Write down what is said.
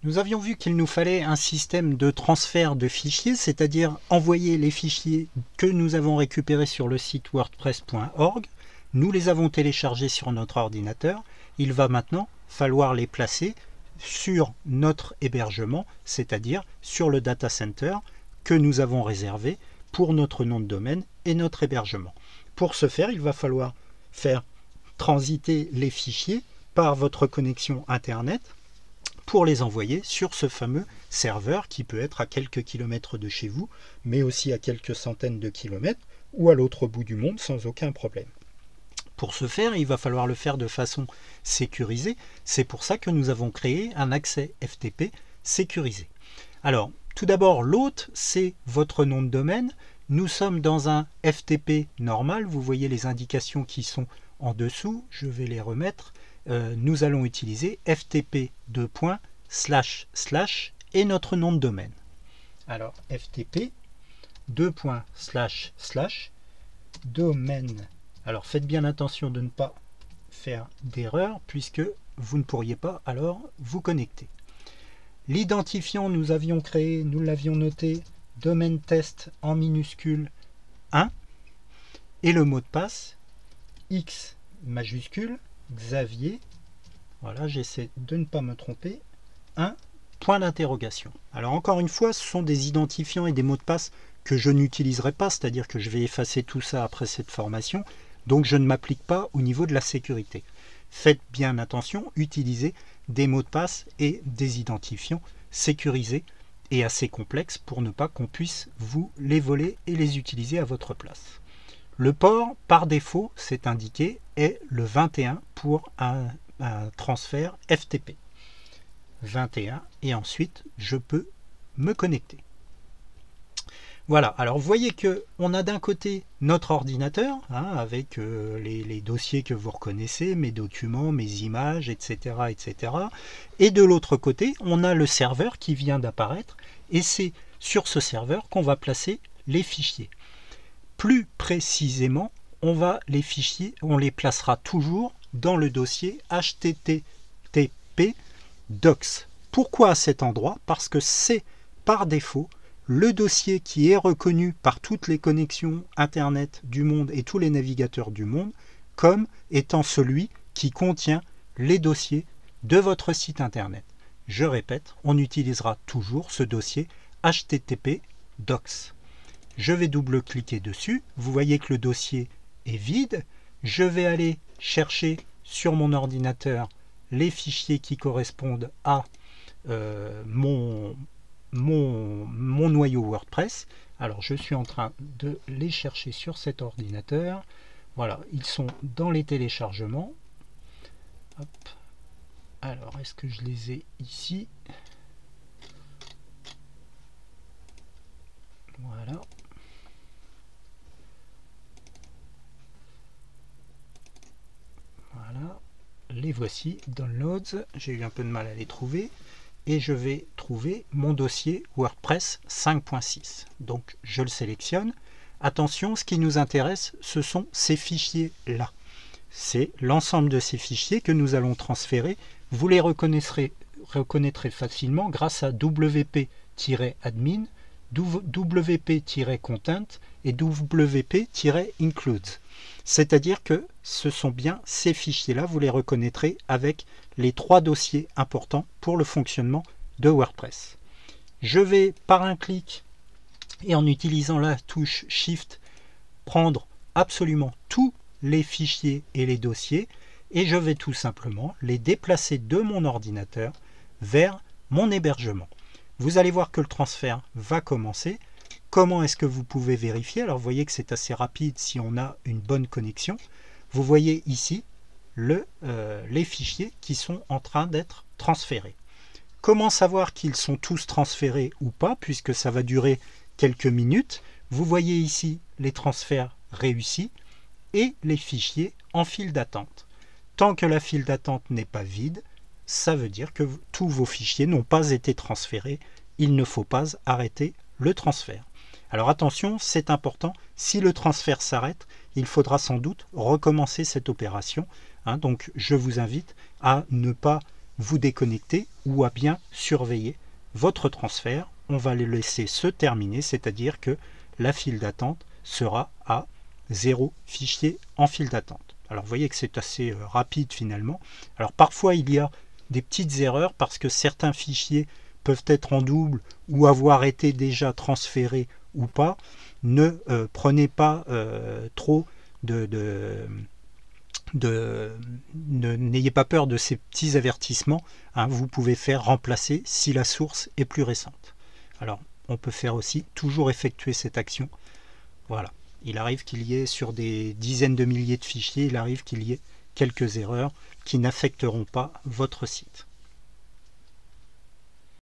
Nous avions vu qu'il nous fallait un système de transfert de fichiers, c'est-à-dire envoyer les fichiers que nous avons récupérés sur le site wordpress.org. Nous les avons téléchargés sur notre ordinateur. Il va maintenant falloir les placer sur notre hébergement, c'est-à-dire sur le data center que nous avons réservé pour notre nom de domaine et notre hébergement. Pour ce faire, il va falloir faire transiter les fichiers par votre connexion Internet pour les envoyer sur ce fameux serveur qui peut être à quelques kilomètres de chez vous, mais aussi à quelques centaines de kilomètres ou à l'autre bout du monde sans aucun problème. Pour ce faire, il va falloir le faire de façon sécurisée. C'est pour ça que nous avons créé un accès FTP sécurisé. Alors, tout d'abord, l'hôte, c'est votre nom de domaine. Nous sommes dans un FTP normal. Vous voyez les indications qui sont en dessous. Je vais les remettre. Nous allons utiliser FTP : et notre nom de domaine. Alors, FTP : domaine. Alors, faites bien attention de ne pas faire d'erreur puisque vous ne pourriez pas alors vous connecter. L'identifiant, nous avions créé, nous l'avions noté, domaine test en minuscule 1 et le mot de passe X majuscule Xavier, voilà, j'essaie de ne pas me tromper, 1 point d'interrogation. Alors encore une fois, ce sont des identifiants et des mots de passe que je n'utiliserai pas, c'est-à-dire que je vais effacer tout ça après cette formation, donc je ne m'applique pas au niveau de la sécurité. Faites bien attention, utilisez des mots de passe et des identifiants sécurisés et assez complexes pour ne pas qu'on puisse vous les voler et les utiliser à votre place. Le port, par défaut, c'est indiqué, est le 21 pour un transfert FTP. 21, et ensuite, je peux me connecter. Voilà, alors vous voyez qu'on a d'un côté notre ordinateur, avec les dossiers que vous reconnaissez, mes documents, mes images, etc. etc. Et de l'autre côté, on a le serveur qui vient d'apparaître, et c'est sur ce serveur qu'on va placer les fichiers. Plus précisément, les fichiers, on les placera toujours dans le dossier http docs. Pourquoi à cet endroit? Parce que c'est par défaut le dossier qui est reconnu par toutes les connexions Internet du monde et tous les navigateurs du monde comme étant celui qui contient les dossiers de votre site Internet. Je répète, on utilisera toujours ce dossier http docs. Je vais double-cliquer dessus. Vous voyez que le dossier est vide. Je vais aller chercher sur mon ordinateur les fichiers qui correspondent à mon noyau WordPress. Alors, je suis en train de les chercher sur cet ordinateur. Voilà, ils sont dans les téléchargements. Hop. Alors, est-ce que je les ai ici? Voilà. Voilà, les voici, downloads, j'ai eu un peu de mal à les trouver, et je vais trouver mon dossier WordPress 5.6. Donc je le sélectionne. Attention, ce qui nous intéresse, ce sont ces fichiers-là. C'est l'ensemble de ces fichiers que nous allons transférer. Vous les reconnaîtrez facilement grâce à wp-admin, wp-content et wp-includes. C'est-à-dire que ce sont bien ces fichiers-là, vous les reconnaîtrez avec les 3 dossiers importants pour le fonctionnement de WordPress. Je vais par un clic et en utilisant la touche Shift prendre absolument tous les fichiers et les dossiers et je vais tout simplement les déplacer de mon ordinateur vers mon hébergement. Vous allez voir que le transfert va commencer. Comment est-ce que vous pouvez vérifier? Alors vous voyez que c'est assez rapide si on a une bonne connexion. Vous voyez ici les fichiers qui sont en train d'être transférés. Comment savoir qu'ils sont tous transférés ou pas, puisque ça va durer quelques minutes? Vous voyez ici les transferts réussis et les fichiers en file d'attente. Tant que la file d'attente n'est pas vide, ça veut dire que tous vos fichiers n'ont pas été transférés. Il ne faut pas arrêter le transfert. Alors attention, c'est important, si le transfert s'arrête, il faudra sans doute recommencer cette opération. Donc je vous invite à ne pas vous déconnecter ou à bien surveiller votre transfert. On va le laisser se terminer, c'est-à-dire que la file d'attente sera à 0 fichier en file d'attente. Alors vous voyez que c'est assez rapide finalement. Alors parfois il y a des petites erreurs parce que certains fichiers peuvent être en double ou avoir été déjà transférés ou pas. Ne prenez pas trop n'ayez pas peur de ces petits avertissements, hein. Vous pouvez faire remplacer si la source est plus récente. Alors on peut faire aussi toujours effectuer cette action. Voilà, il arrive qu'il y ait sur des dizaines de milliers de fichiers, il arrive qu'il y ait quelques erreurs qui n'affecteront pas votre site.